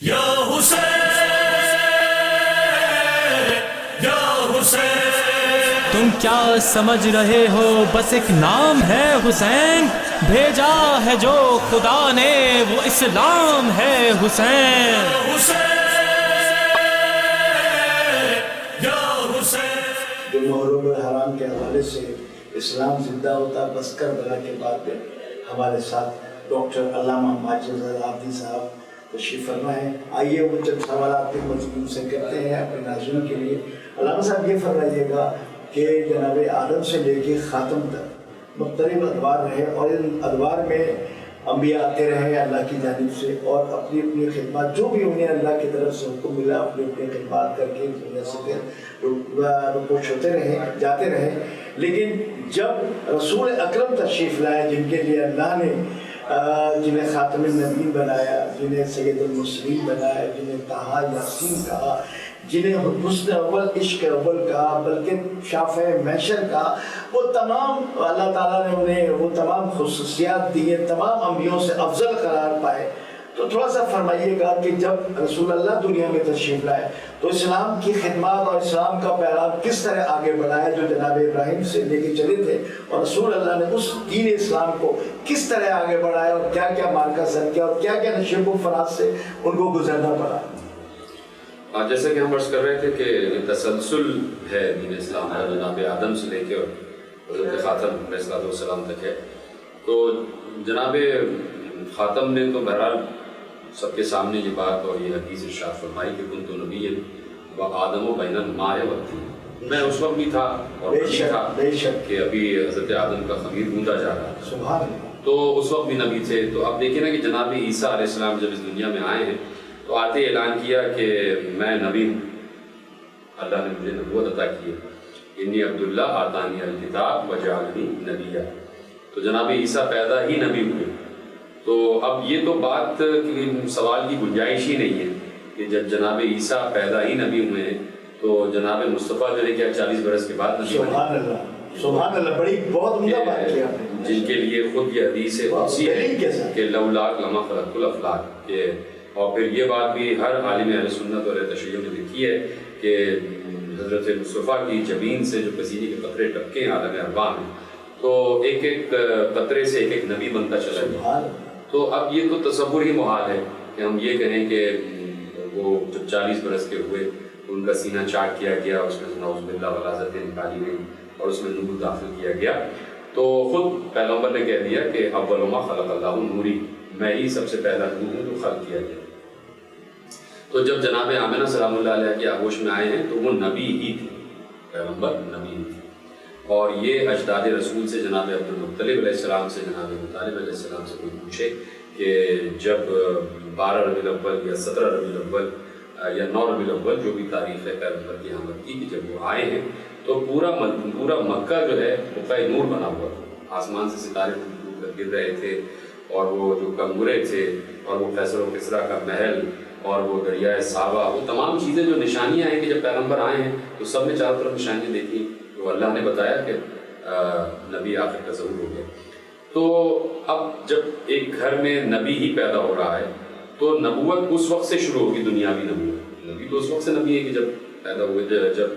یا حسین یا حسین، تم کیا سمجھ رہے ہو بس ایک نام ہے حسین، بھیجا ہے جو خدا نے وہ اسلام ہے حسین۔ جو محرم الحرام کے حوالے سے اسلام زندہ ہوتا بس کربلا کے بعد میں ہمارے ساتھ ڈاکٹر علامہ ماجد زرعابدی صاحب تشریف فرما ہے۔ آئیے وہ چند سوالات کے مضمون سے کرتے ہیں اپنے ناظرین کے لیے۔ علامہ صاحب یہ فرمائیے گا کہ جناب آدم سے لے کے خاتم تک مختلف ادوار رہے اور ان ادوار میں انبیاء آتے رہے اللہ کی جانب سے اور اپنی اپنی خدمات جو بھی انہیں اللہ کی طرف سے حکم ملا اپنی اپنی خدمات کر کے دنیا سے رپوش ہوتے رہے جاتے رہے، لیکن جب رسول اکرم تشریف لائے جن کے لیے اللہ نے جنہیں خاتم النبیین بنایا، جنہیں سید المرسلین بنایا، جنہیں طٰہٰ یاسین کہا، جنہیں حسن اول عشق اول کہا، بلکہ شافع محشر کہا، وہ تمام اللہ تعالیٰ نے انہیں وہ تمام خصوصیات دیے، تمام انبیاءوں سے افضل قرار پائے۔ تو تھوڑا سا فرمائیے گا کہ جب رسول اللہ دنیا میں تشریف لائے تو اسلام کی خدمات اور اسلام کا پیغام کس طرح آگے بڑھایا جو جناب ابراہیم سے لے کے چلے تھے، اور رسول اللہ نے اس دین اسلام کو کس طرح آگے بڑھایا اور کیا کیا مارکہ سر کیا اور کیا کیا نشیب و فراز سے ان کو گزرنا پڑا؟ جیسے کہ ہم عرض کر رہے تھے کہ تسلسل ہے دین اسلام ہے، جناب آدم سے لے کے اور حضرت خاتم علیہ السلام تک ہے۔ تو جناب خاتم نے تو بہرحال سب کے سامنے یہ بات اور یہ حدیث ارشاد فرمائی کہ کنت نبی و آدم و بین الماء والطین، میں اس وقت بھی تھا اور ابھی تھا کہ ابھی حضرت آدم کا خمیر گوندا جا رہا تھا، سبحان اللہ، تو اس وقت بھی نبی تھے۔ تو اب دیکھیں نا کہ جناب عیسیٰ علیہ السلام جب اس دنیا میں آئے ہیں تو آتے اعلان کیا کہ میں نبی ہوں، اللہ نے مجھے نبوت عطا کی ہے، انی عبداللہ آتانی الکتاب وجعلنی نبیہ۔ تو جناب عیسیٰ پیدا ہی نبی ہوئے۔ تو اب یہ تو بات سوال کی گنجائش ہی نہیں ہے کہ جب جناب عیسیٰ پیدا ہی نبی ہوئے ہیں تو جناب مصطفیٰ جو ہے کیا 40 برس کے بعد نبی بنے؟ سبحان اللہ، سبحان اللہ، بڑی بہت عمدہ بات کی آپ نے، جن کے لیے خود یہ حدیث قدسی ہے کہ لولاک لما خلقت الافلاک، کہ اور پھر یہ بات بھی ہر عالم اہل سنت اور تشیع نے لکھی ہے کہ حضرت مصطفیٰ کی جبین سے جو پسینے کے قطرے ٹپکے ہیں عالم ارواح میں، تو ایک ایک قطرے سے ایک ایک نبی بنتا چلا گیا۔ تو اب یہ تو تصور ہی محال ہے کہ ہم یہ کہیں کہ وہ جب 40 برس کے ہوئے ان کا سینہ چاک کیا گیا، اس میں نعوذ باللہ غلاظتیں نکالی گئی اور اس میں نور داخل کیا گیا، تو خود پیغمبر نے کہہ دیا کہ اول ما خلق اللہ نوری، میں ہی سب سے پہلا نور ہوں جو خلق کیا گیا۔ تو جب جناب آمنہ سلام اللہ علیہ کی آغوش میں آئے ہیں تو وہ نبی ہی تھے، پیغمبر نبی ہی تھے، اور یہ اجداد رسول سے جناب عبدالمطلب علیہ السلام سے جناب ابو طالب علیہ السلام سے کوئی پوچھے کہ جب 12 ربیع الاول یا 17 ربیع الاول یا 9 ربیع الاول جو بھی تاریخ ہے پیغمبر کی آمد کی کہ جب وہ آئے ہیں تو پورا مکہ جو ہے بقعہ نور بنا ہوا تھا، آسمان سے ستارے گر رہے تھے، اور وہ جو کنگورے تھے اور وہ قیصر و کسریٰ کا محل اور وہ دریائے صحابہ، وہ تمام چیزیں جو نشانیاں ہیں کہ جب پیغمبر آئے ہیں تو سب نے چاروں طرف نشانیاں دیکھی، تو اللہ نے بتایا کہ نبی آخر کا ظہور ہو گیا۔ تو اب جب ایک گھر میں نبی ہی پیدا ہو رہا ہے تو نبوت اس وقت سے شروع ہوگی، دنیاوی نبوت۔ نبی تو اس وقت سے نبی ہے کہ جب پیدا ہوئے، جب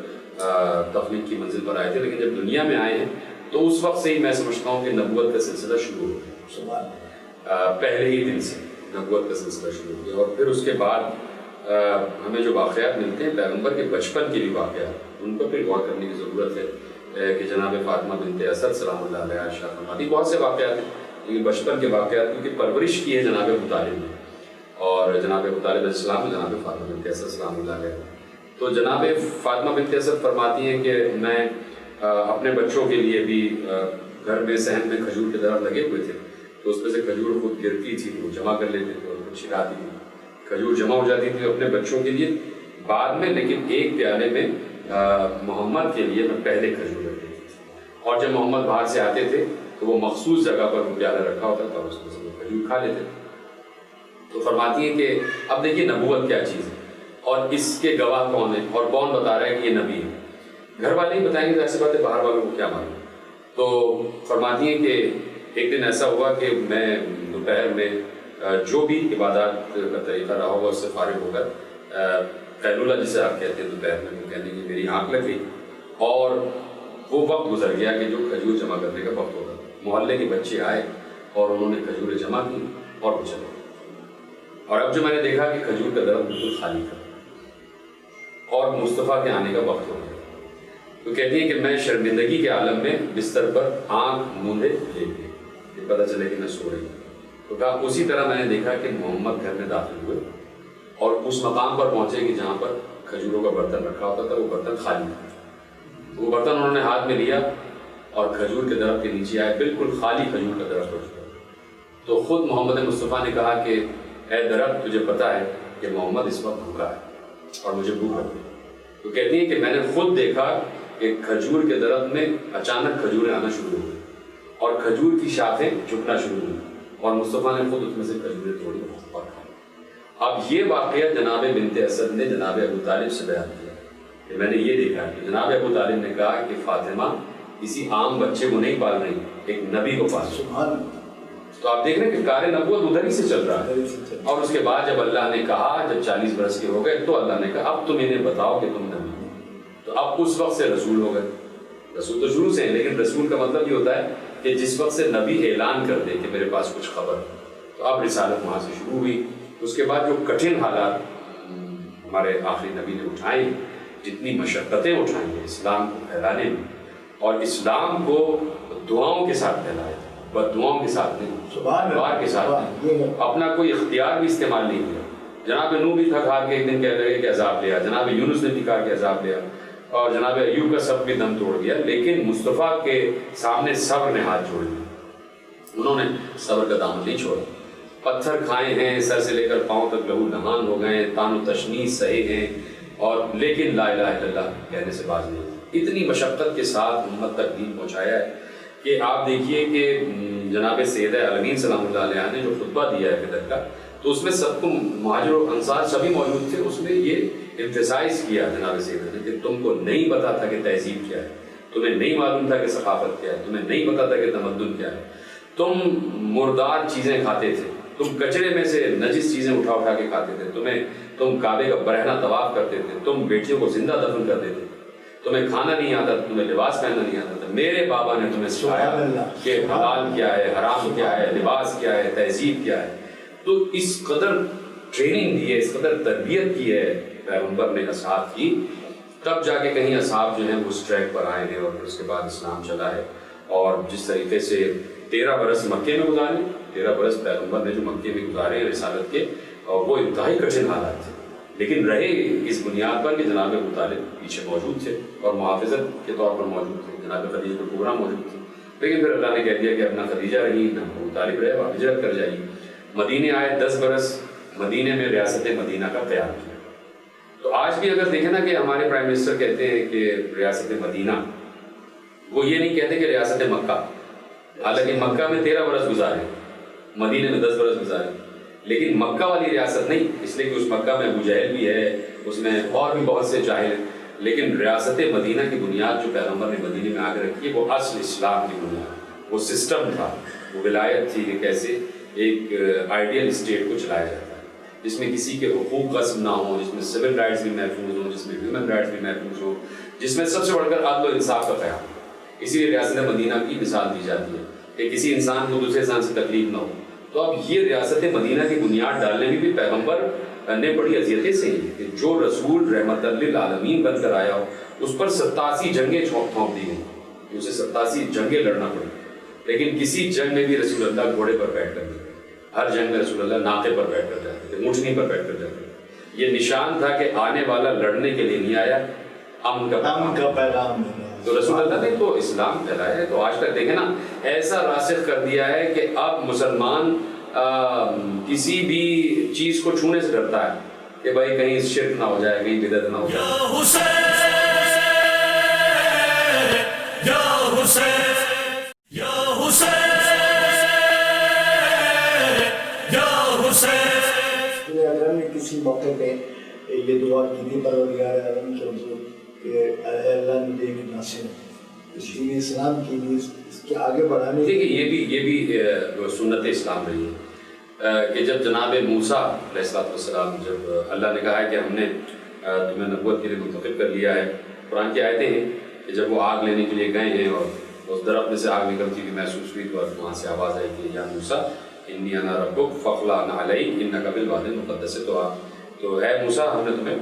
تخلیق کی منزل پر آئے تھے، لیکن جب دنیا میں آئے ہیں تو اس وقت سے ہی میں سمجھتا ہوں کہ نبوت کا سلسلہ شروع ہو گیا، پہلے ہی دن سے نبوت کا سلسلہ شروع ہو گیا۔ اور پھر اس کے بعد ہمیں جو واقعات ملتے ہیں پیغمبر کے بچپن کے بھی واقعات، ان پر پھر غور کرنے کی ضرورت ہے کہ جناب فاطمہ بنت اسد سلام اللہ علیہ عائشہ فرماتی بہت سے واقعات ہیں، لیکن بچپن کے واقعات کیونکہ پرورش کی ہے جناب ابو طالب نے، اور جناب ابو طالب علیہ السلام جناب فاطمہ بنت اسد سلام اللہ علیہ، تو جناب فاطمہ بنت اسد فرماتی ہیں کہ میں اپنے بچوں کے لیے بھی گھر میں صحن میں کھجور کے درخت لگے ہوئے تھے، تو اس میں سے کھجور خود گرتی تھی، وہ جمع کر لیتے تھے اور خود چھکاتی تھی، کھجور جمع ہو جاتی تھی اپنے بچوں کے لیے بعد میں، لیکن ایک پیالے میں محمد کے لیے میں پہلے کھجور رکھ دیتی تھی، اور جب محمد باہر سے آتے تھے تو وہ مخصوص جگہ پر وہ پیالہ رکھا ہوتا تھا اور اس میں سے وہ کھجور کھا لیتے تھے۔ تو فرماتی ہیں کہ اب دیکھیے نبوت کیا چیز ہے اور اس کے گواہ کون ہیں اور کون بتا رہا ہے کہ یہ نبی ہے، گھر والے ہی بتائیں گے، ایسی بات ہے باہر والوں کو کیا معلوم۔ تو فرماتی ہیں کہ ایک دن ایسا ہوا کہ میں دوپہر میں جو بھی عبادات کا طریقہ رہا ہوگا اس سے فارغ ہو کر قیلولہ جسے آپ کہتے ہیں دوپہر میں وہ کہنے کی میری آنکھ لگ گئی اور وہ وقت گزر گیا کہ جو کھجور جمع کرنے کا وقت ہوگا. محلے کے بچے آئے اور انہوں نے کھجوریں جمع کی اور وہ چلے. اور اب جو میں نے دیکھا کہ کھجور کا درخت بالکل خالی تھا اور مصطفیٰ کے آنے کا وقت ہو گیا. تو کہتی ہیں کہ میں شرمندگی کے عالم میں بستر پر آنکھ مونڈے لیٹ گئی کہ پتہ چلے کہ میں سو رہی ہوں. تو کہا اسی طرح میں نے دیکھا کہ محمد گھر میں داخل ہوئے اور اس مقام پر پہنچے کہ جہاں پر کھجوروں کا برتن رکھا ہوتا تھا وہ برتن خالی تھا. وہ برتن انہوں نے ہاتھ میں لیا اور کھجور کے درخت کے نیچے آئے, بالکل خالی کھجور کا درخت ہو چکا. تو خود محمد مصطفیٰ نے کہا کہ اے درخت تجھے پتہ ہے کہ محمد اس وقت بھوکا ہے اور مجھے بھوک لگی. تو کہتی ہیں کہ میں نے خود دیکھا کہ کھجور کے درخت میں اچانک کھجوریں آنا شروع ہو گئی اور کھجور کی شاخیں جھکنا شروع ہوئی اور مصطفیٰ نے خود اس میں سے کھجوریں توڑی اور کھائی. اب یہ واقعہ جناب بنت اسد نے جناب ابو طالب سے بیان کیا کہ میں نے یہ دیکھا کہ جناب ابو طالب نے کہا کہ فاطمہ کسی عام بچے کو نہیں پال رہی, ایک نبی کو پال رہی. تو آپ دیکھ رہے ہیں کہ کار نبوت ادھر ہی سے چل رہا ہے. اور اس کے بعد جب اللہ نے کہا, جب 40 برس کے ہو گئے تو اللہ نے کہا اب تم انہیں بتاؤ کہ تم نبی ہو. تو اب اس وقت سے رسول ہو گئے. رسول تو شروع سے ہیں, لیکن رسول کا مطلب یہ ہوتا ہے کہ جس وقت سے نبی اعلان کر دے کہ میرے پاس کچھ خبر ہے. تو اب رسالت وہاں سے شروع ہوئی. اس کے بعد جو کٹھن حالات ہمارے آخری نبی نے اٹھائے, جتنی مشقتیں اٹھائیں ہیں اسلام کو پھیلانے میں, اور اسلام کو دعاؤں کے ساتھ پھیلائے, بد دعاؤں کے ساتھ نہیں, دعا کے ساتھ نہیں, اپنا کوئی اختیار بھی استعمال نہیں کیا. جناب نوح بھی تھک ہار کے ایک دن کہہ لگے کہ عذاب لیا, جناب یونس نے بھی کہا کہ عذاب لیا, اور جناب ایوب کا سب بھی دم توڑ دیا, لیکن مصطفیٰ کے سامنے صبر نے ہاتھ جوڑ دیا. انہوں نے صبر کا دامن نہیں چھوڑا. پتھر کھائے ہیں, سر سے لے کر پاؤں تک لہو نہان ہو گئے, تان و تشنیع سہے ہیں, اور لیکن لا الہ الا اللہ کہنے سے باز نہیں. اتنی مشقت کے ساتھ امت تک دین پہنچایا ہے کہ آپ دیکھیے کہ جناب سید عالمین سلام اللہ علیہ نے جو خطبہ دیا ہے فطر کا, تو اس میں سب کو مہاجر و انصار سبھی موجود تھے. اس میں یہ امفسائز کیا جناب سید نے کہ تم کو نہیں پتا تھا کہ تہذیب کیا ہے, تمہیں نہیں معلوم تھا کہ ثقافت کیا ہے, تمہیں نہیں پتا تھا کہ تمدن کیا ہے. تم مردار چیزیں کھاتے تھے, تم کچرے میں سے نجس چیزیں اٹھا اٹھا کے کھاتے تھے, تم کعبے کا برہنہ طواف کرتے تھے, تم بیٹیوں کو زندہ دفن کرتے تھے, تمہیں کھانا نہیں آتا, تمہیں لباس پہننا نہیں آتا تھا. میرے بابا نے تمہیں سکھایا کہ حلال کیا ہے, حرام کیا ہے, لباس کیا ہے, تہذیب کیا ہے. تو اس قدر ٹریننگ دی ہے, اس قدر تربیت کی ہے پیغمبر نے اصحاب کی, تب جا کے کہیں اصحاب جو ہیں وہ اس ٹریک پر آئے ہیں اور پھر اس کے بعد اسلام چلا ہے. اور جس طریقے سے 13 برس مکے میں گزارے, 13 برس پیغمبر نے جو مکے میں گزارے ہیں رسالت کے, اور وہ انتہائی کٹھن حالات تھے, لیکن رہے اس بنیاد پر کہ جناب ابو طالب پیچھے موجود تھے اور محافظت کے طور پر موجود تھے, جناب خدیجہ کو پروگرام موجود تھے. لیکن پھر اللہ نے کہہ دیا کہ اپنا خدیجہ رہی نہ ابو طالب رہے, اور ہجرت کر جائیے. مدینے آئے, 10 برس مدینے میں ریاست مدینہ کا قیام کیا. تو آج بھی اگر دیکھیں نا کہ ہمارے پرائم منسٹر کہتے ہیں کہ ریاست مدینہ, وہ یہ نہیں کہتے کہ ریاست مکہ, حالانکہ مکہ میں 13 برس گزارے, مدینے میں 10 برس گزارے, لیکن مکہ والی ریاست نہیں, اس لیے کہ اس مکہ میں ابو جہل بھی ہے, اس میں اور بھی بہت سے جاہل ہیں. لیکن ریاست مدینہ کی بنیاد جو پیغمبر نے مدینے میں آ کے رکھی ہے وہ اصل اسلام کی بنیاد, وہ سسٹم تھا, وہ ولایت تھی کہ کیسے ایک آئیڈیل اسٹیٹ کو چلایا جاتا ہے جس میں کسی کے حقوق قسم نہ ہوں, جس میں سول رائٹس بھی محفوظ ہوں, جس میں ہیومن رائٹس بھی محفوظ ہوں, جس میں سب سے بڑھ کر عدل و انصاف کا قیام. اسی لیے ریاست مدینہ کی مثال دی جاتی ہے کہ کسی انسان کو دوسرے انسان سے تکلیف نہ ہو. تو اب یہ ریاست مدینہ کی بنیاد ڈالنے میں بھی پیغمبر نے بڑی اذیتیں سہی ہیں کہ جو رسول رحمت للعالمین بن کر آیا ہو اس پر 87 جنگیں تھوپ دی گئیں, اسے 87 جنگیں لڑنا پڑی. لیکن کسی جنگ میں بھی رسول اللہ گھوڑے پر بیٹھ کر گئے, ہر جنگ میں رسول اللہ ناقے پر بیٹھ کر جاتے تھے, اونٹنی پر بیٹھ کر جاتے تھے. یہ نشان تھا کہ آنے والا لڑنے کے لیے نہیں آیا, امن کا پیغام. تو رسول اللہ نے تو اسلام پھیلایا ہے. تو آج تک دیکھیں نا ایسا راسخ کر دیا ہے کہ اب مسلمان کسی بھی چیز کو چھونے سے ڈرتا ہے کہ بھائی کہیں شرک نہ ہو جائے, کہیں بدعت نہ ہو جائے. یا حسین یا حسین یا حسین. اکرم نے کسی موقع پہ یہ دعا کی تھی پروردگار عالم کے حضور کہ اللہ نے ایک ناصر اس دین اسلام کی بھی اس کے آگے بڑھانے. دیکھیے یہ بھی سنت اسلام رہی ہے. کہ جب جناب موسیٰ علیہ السلام جب اللہ نے کہا ہے کہ ہم نے تمہیں نبوت کے لیے منتخب کر لیا ہے، قرآن کی آیتیں ہیں کہ جب وہ آگ لینے کے لیے گئے ہیں اور اس درخت میں سے آگ نکلتی ہوئی محسوس ہوئی تو وہاں سے آواز آئی کہ یا موسیٰ انی انا ربک فاخلع علیک انک بالوادی المقدس، تو اے موسیٰ ہم نے تمہیں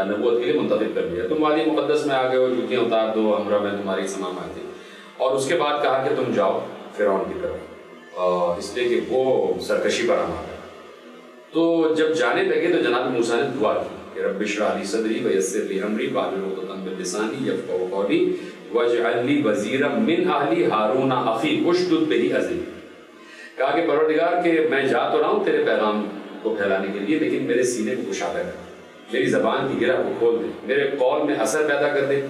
نبوت کے لیے منتخب کر لیا، تم وادی مقدس میں آ گئے ہو، جوتیاں اتار دو، ہمراہ میں تمہاری سمام آئے تھے، اور اس کے بعد کہا کہ تم جاؤ فرعون کی طرف، اس لیے کہ وہ سرکشی پر آمادہ ہے۔ تو جب جانے لگے تو جناب موسیٰ نے دعا کی کہ رب اشرح لی صدری ویسر لی امری واحلل عقدۃ من لسانی یفقہوا قولی واجعل لی وزیرا من اہلی ہارون اخی اشدد بہ ازری، کہا کہ پروردگار کہ میں جا تو رہا ہوں تیرے پیغام کو پھیلانے کے لیے، لیکن میرے سینے کو کشادہ کر، میری زبان کی گرہ کو کھول دے، میرے قول میں اثر پیدا کر دے،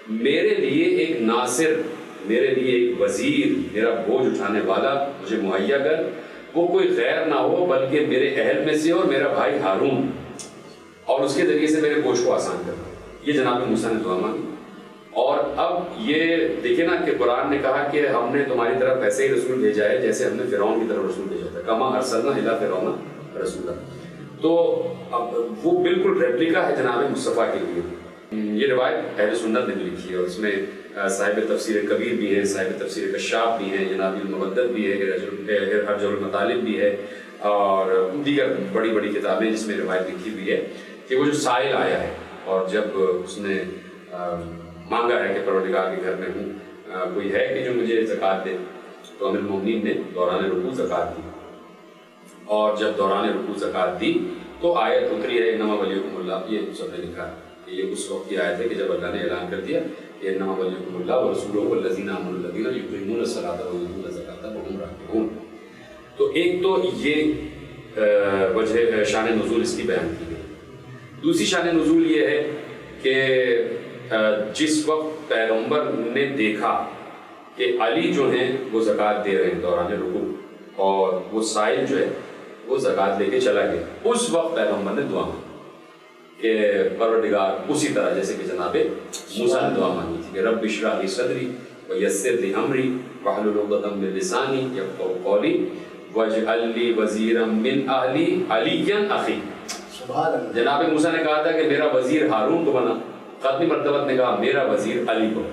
میرے لیے ایک ناصر، میرے لیے ایک وزیر، میرا بوجھ اٹھانے والا مجھے مہیا کر، وہ کوئی غیر نہ ہو بلکہ میرے اہل میں سے اور میرا بھائی ہارون، اور اس کے ذریعے سے میرے بوجھ کو آسان کرنا۔ یہ جناب موسیٰ نے دعا مانگی۔ اور اب یہ دیکھیں نا کہ قرآن نے کہا کہ ہم نے تمہاری طرف ایسے ہی رسول بھیجا ہے جیسے ہم نے فرعون کی طرف رسول بھیجا تھا، کما ارسلنا الی فرعون رسولا، تو اب وہ بالکل ریپلیکا ہے جناب مصطفیٰ کے لیے۔ یہ روایت اہل سنت نے بھی لکھی ہے، اور اس میں صاحب تفسیر کبیر بھی ہے، صاحب تفسیر کشاف بھی ہے، جناب المودت بھی ہے، ارج المطالب بھی ہے، اور دیگر بڑی بڑی کتابیں جس میں روایت لکھی ہوئی ہے کہ وہ جو سائل آیا ہے اور جب اس نے مانگا ہے کہ پروردگار کے گھر میں ہوں، کوئی ہے کہ جو مجھے زکوٰۃ دے، تو امیر المومنین نے دوران رکوع زکوٰۃ دی، اور جب دوران رکوع زکوٰۃ دی تو آیت اتری ہے انما ولیکم اللہ، یہ سب نے لکھا ہے کہ یہ اس وقت کی آیت ہے کہ جب اللہ نے اعلان کر دیا کہ انما ولیکم اللہ ورسولہ والذین آمنوا الذین یقیمون الصلاۃ ویؤتون الزکاۃ وہم راکعون۔ تو ایک تو یہ وجہ شان نزول اس کی بیان کی گئی۔ دوسری شان نزول یہ ہے کہ جس وقت پیغمبر نے دیکھا کہ علی جو ہیں وہ زکوٰۃ دے رہے ہیں دوران رکوع، اور وہ سائل جو ہے وہ زکوٰۃ لے کے چلا گیا، اس وقت پیغمبر نے دعا مانگی کہ پروردگار اسی طرح جیسے کہ جناب موسیٰ نے دعا مانگی تھی کہ رب اشرح لی صدری ویسر لی امری واحلل عقدۃ من لسانی یفقہوا قولی واجعل لی وزیرا من اہلی علیا اخی۔ جناب موسیٰ نے کہا تھا کہ میرا وزیر ہارون کو بنا، خاتمی مرتبہ نے کہا میرا وزیر علی کو،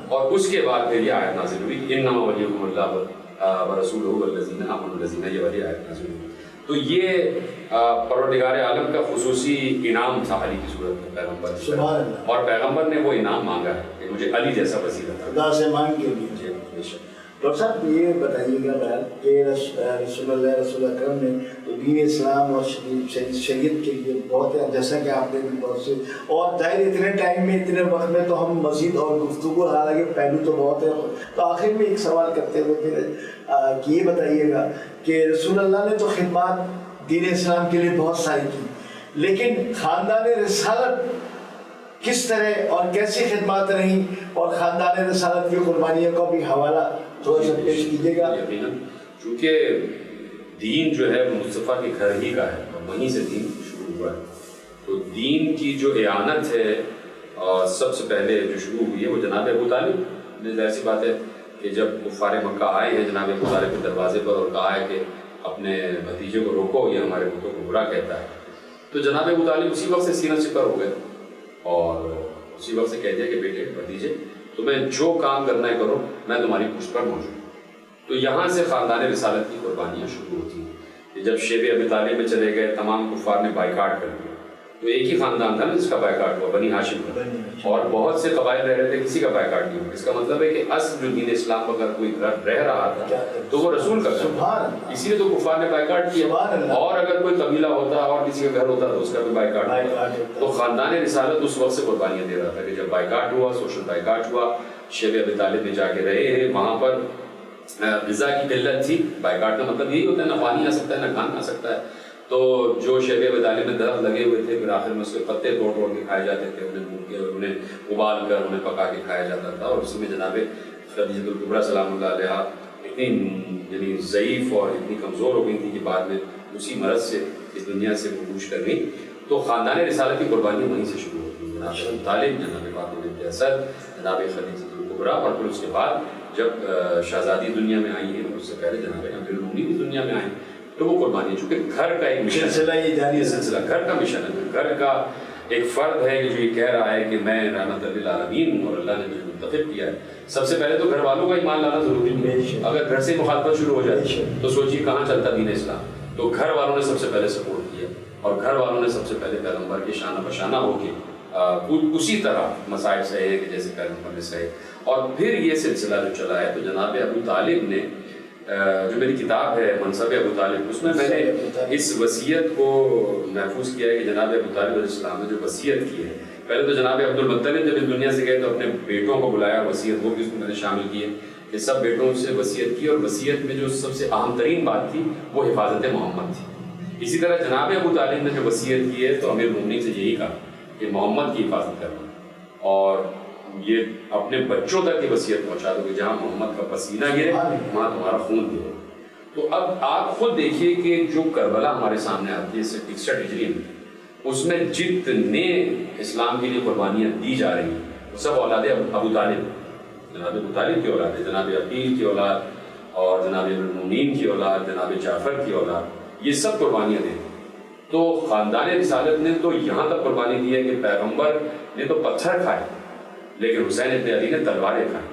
اور اس کے بعد پھر یہ آیت نازل ہوئی انما ولیکم اللہ ورسولہ والذین آمنوا الذین، یہ والی آیت نازل ہوئی۔ تو یہ پروردگار عالم کا خصوصی انعام تھا علی کی صورت میں پیغمبر کی طرف، اور پیغمبر نے وہ انعام مانگا ہے کہ مجھے علی جیسا وزیر عطا خدا سے مانگ کے لیے۔ ڈاکٹر صاحب یہ بتائیے گا کہ رسول اکرم نے تو دین اسلام اور شریعت کے لیے بہت ہے، جیسا کہ آپ نے بھی بہت سے، اور ظاہر اتنے ٹائم میں اتنے وقت میں تو ہم مزید اور گفتگو، حالانکہ پہلو تو بہت ہے، تو آخر میں ایک سوال کرتے ہوئے پھر کہ یہ بتائیے گا کہ رسول اللہ نے تو خدمات دین اسلام کے لیے بہت ساری کی، لیکن خاندان رسالت کس طرح اور کیسی خدمات رہیں، اور خاندان رسالت کی قربانیوں کا بھی حوالہ تھوڑا سا پیش کیجیے گا۔ چونکہ دین جو ہے مصطفیٰ کے گھر ہی کا ہے اور وہیں سے دین شروع ہوا ہے، تو دین کی جو اعانت ہے سب سے پہلے جو شروع ہوئی ہے وہ جناب ابو طالب نے، ظاہر سی بات ہے کہ جب کفار مکہ آئے ہیں جناب ابو طالب کے دروازے پر اور کہا ہے کہ اپنے بھتیجے کو روکو، یہ ہمارے بتوں کو برا کہتا ہے، تو جناب ابو طالب اسی وقت سے سینہ سپر ہو گئے اور اسی وقت سے کہہ دیا کہ بیٹے بھتیجے تمہیں جو کام کرنا ہے کرو، میں تمہاری پشت پر موجود ہوں۔ تو یہاں سے خاندان رسالت کی قربانیاں شروع ہوتی ہیں کہ جب شیب ابی طالب میں چلے گئے تمام کفار نے بائیکاٹ کر دیا، تو ایک ہی خاندان تھا نا جس کا بائیکاٹ ہوا، بنی ہاشم کا، اور بہت سے قبائل رہ رہے تھے، کسی کا بائیکاٹ نہیں ہوا۔ اس کا مطلب ہے کہ اصل جو دین اسلام اگر کوئی گھر رہ رہا تھا تو وہ رسول کا گھر، اسی لیے تو کفار نے بائیکاٹ کیا، اور اگر کوئی قبیلہ ہوتا اور کسی کا گھر ہوتا تو اس کا بھی بائیکاٹ ہوتا۔ تو خاندان رسالت اس وقت سے قربانیاں دے رہا تھا کہ جب بائیکاٹ ہوا، سوشل بائیکاٹ ہوا، شیب ابی طالب میں جا کے رہے ہیں، وہاں پر غذا کی قلت تھی، بائیکاٹ کا مطلب یہی ہوتا ہے، نہ پانی آ سکتا ہے نہ کھانا آ سکتا ہے، تو جو شیب ابی طالب میں درخت لگے ہوئے تھے پھر آخر میں اس کے پتے توڑ توڑ کے کھائے جاتے تھے، انہیں ابال کر انہیں پکا کے کھایا جاتا تھا، اور اسی میں جناب خدیجہ الکبریٰ سلام اللہ علیہا اتنی یعنی ضعیف اور اتنی کمزور ہو گئی تھی کہ بعد میں اسی مرض سے اس دنیا سے عروج کر گئی۔ تو خاندان رسالت کی قربانی وہیں سے شروع ہوتی ہے، جناب ابو طالب، جناب فاطمہ بنت اسد، جناب خدیجہ الکبریٰ، اور پھر اس کے بعد جب شہزادی دنیا میں آئی ہیں، اس سے پہلے جناب امیر المومنین دنیا میں آئیں، تو وہ قربانی ہے، چونکہ گھر کا ایک مشن سلسلہ یہ جاری ہے، سلسلہ گھر کا مشن ہے، گھر کا ایک فرد ہے کہ جو یہ کہہ رہا ہے کہ میں رحمت للعالمین ہوں اور اللہ نے مجھے منتخب کیا ہے. سب سے پہلے تو گھر والوں کا ایمان لانا ضروری ہے. اگر گھر سے مخالفت شروع ہو جائے تو سوچیے کہاں چلتا دین اسلام. تو گھر والوں نے سب سے پہلے سپورٹ کیا اور گھر والوں نے سب سے پہلے پیغمبر کے شانہ بشانہ ہو کے اسی طرح مسائل سہے کہ جیسے پیغمبر نے سہے. اور پھر یہ سلسلہ جو چلا ہے تو جناب ابو طالب نے جو میری کتاب ہے منصب ابو طالب، اس میں میں نے اس وصیت کو محفوظ کیا ہے کہ جناب ابو طالب علیہ السلام نے جو وصیت کی ہے. پہلے تو جناب عبد المطلب جب اس دنیا سے گئے تو اپنے بیٹوں کو بلایا، وصیت وہ بھی اس میں نے شامل کی ہے کہ سب بیٹوں سے وصیت کی، اور وصیت میں جو سب سے اہم ترین بات تھی وہ حفاظت محمد تھی. اسی طرح جناب ابو طالب نے جو وصیت کی ہے تو امیر المومنین سے یہی کہا کہ محمد کی حفاظت کرنا، اور یہ اپنے بچوں تک کی وصیت پہنچا دو کہ جہاں محمد کا پسینہ گرے وہاں تمہارا خون گرے. تو اب آپ خود دیکھیے کہ جو کربلا ہمارے سامنے آتی ہے 61 ہجری میں، اس میں جتنے اسلام کے لیے قربانیاں دی جا رہی ہیں وہ سب اولاد ابو طالب، جناب ابو طالب کی اولاد ہے، جناب عقیل کی اولاد اور جناب المومنین کی اولاد، جناب جعفر کی اولاد، یہ سب قربانیاں دیں. تو خاندان رسالت نے تو یہاں تک قربانی دی ہے کہ پیغمبر نے تو پتھر کھائے لیکن حسین ابن علی نے تلواریں کھائیں،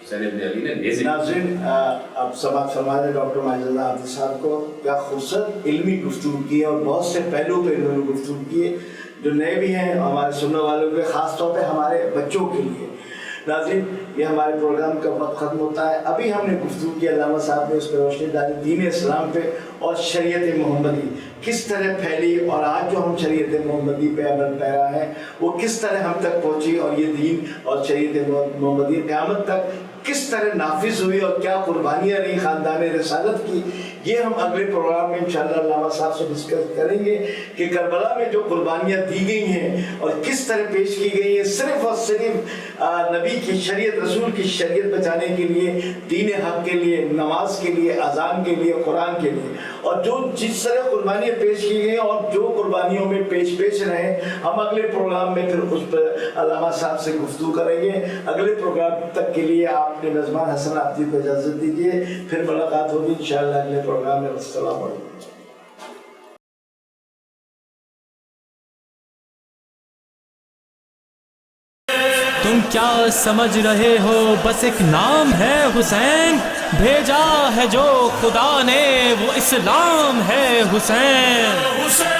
حسین ابن علی نے نیزے. ناظرین اب سماعت فرما دیں ڈاکٹر ماجد اللہ عابدی صاحب کو، کیا خوبصورت علمی گفتگو کی ہے اور بہت سے پہلو پہ انہوں نے گفتگو کی ہے جو نئے بھی ہیں ہمارے سننے والوں کے، خاص طور پہ ہمارے بچوں کے لیے. ناظرین یہ ہمارے پروگرام کا وقت ختم ہوتا ہے. ابھی ہم نے گفتگو کی، علامہ صاحب نے اس پہ روشنی ڈالی دین اسلام پہ اور شریعت محمدی کس طرح پھیلی، اور آج جو ہم شریعت محمدی پہ عمل پیرا ہیں وہ کس طرح ہم تک پہنچی، اور یہ دین اور شریعت محمدی قیامت تک کس طرح نافذ ہوئی اور کیا قربانیاں رہی خاندان رسالت کی. یہ ہم اگلے پروگرام میں انشاءاللہ علامہ صاحب سے ڈسکس کریں گے کہ کربلا میں جو قربانیاں دی گئی ہیں اور کس طرح پیش کی گئی ہیں صرف اور صرف نبی کی شریعت، رسول کی شریعت بچانے کے لیے، دین حق کے لیے، نماز کے لیے، اذان کے لیے، قرآن کے لیے. اور جو جس طرح قربانیاں پیش کی گئی اور جو قربانیوں میں پیش رہے ہم اگلے پروگرام میں پھر اس پر علامہ صاحب سے گفتگو کریں گے. اگلے پروگرام تک کے لیے آپ نے نظمان حسن عابدی کو اجازت دیجیے، پھر ملاقات ہوگی انشاءاللہ اگلے پروگرام میں. السلام علیکم. تم کیا سمجھ رہے ہو بس ایک نام ہے حسین، بھیجا ہے جو خدا نے وہ اسلام ہے حسین.